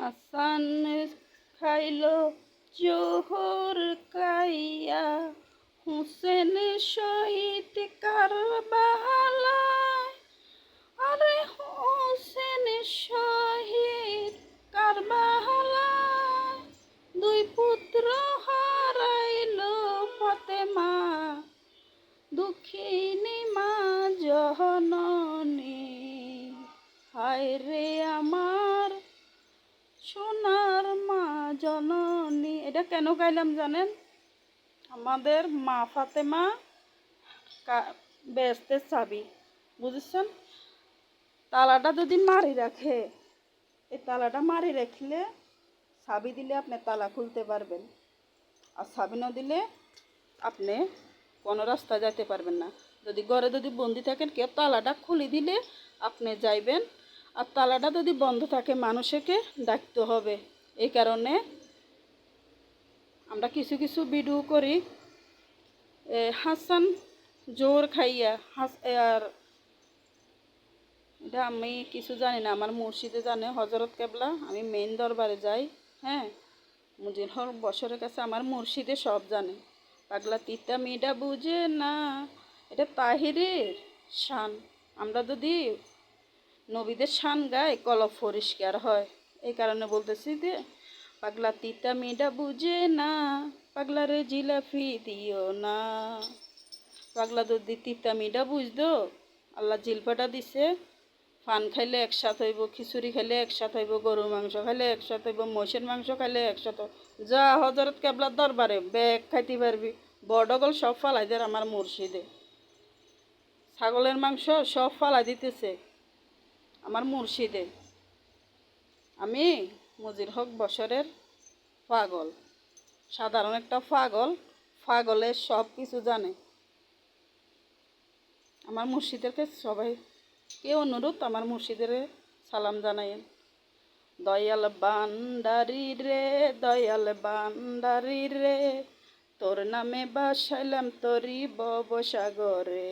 হাসান খাইল জোহর কাইয়া, হুসেন শহীদ কারবালায়। আরে হুসেন শহীদ কারবালায়, দুই পুত্র হারাইল ফাতেমা, দুঃখিনী মা জননী। হায় রে আমার সোনার মা জননী। এটা কেন গাইলাম জানেন? আমাদের মা ফাতেমা বেহেশতের চাবি, বুঝেছেন? তালাটা যদি মারি রাখে, এই তালাটা মারি রাখলে চাবি দিলে আপনি তালা খুলতে পারবেন, আর চাবি না দিলে আপনি কোনো রাস্তায় যাইতে পারবেন না। যদি ঘরে যদি বন্দি থাকেন, কেউ তালাটা খুলে দিলে আপনি যাইবেন, আর তালাটা যদি বন্ধ থাকে মানুষকে ডাকতে হবে। এই কারণে আমরা কিছু কিছু ভিডিও করি। হাসান জোর খাইয়া আর এটা আমি কিছু জানি না, আমার মুর্শিদে জানে, হজরত কেবলা। আমি মেইন দরবারে যাই, হ্যাঁ, মুজির হক বছরের কাছে আমার মুর্শিদে সব জানে। পাগলা তিতা মিডা বুঝে না, এটা তাহিরের শান। আমরা যদি নবীদের শান গাই, কলব পরিষ্কার হয়। এই কারণে বলতেছি যে পাগলা তিতা মিডা বুঝে না, পাগলা রে জিলাপি দিও না। পাগলা যদি তিতা মিডা বুঝতো, আল্লাহ জিলপাটা দিছে। পান খাইলে একসাথে হইব, খিচুড়ি খাইলে একসাথে হইব, গরুর মাংস খাইলে একসাথে হইব, মহিষের মাংস খাইলে একসাথে। যা হজরত কেবলার দরবারে ব্যাগ খাইতে পারবি। বড়গল সব ফালাই দেয় আমার মুর্শিদে। ছাগলের মাংস সব ফালাই দিতেছে আমার মুর্শিদে। আমি মুজির হক বছরের পাগল, সাধারণ একটা পাগল। পাগলের সব কিছু জানে। আমার মুর্শিদেরকে সবাই কে অনুরোধ আমার মুর্শিদের সালাম জানাইন। দয়াল বান্দারি রে, দয়াল বান্দারি রে, তোর নামে বাসাইলাম তরি ভবসাগরে।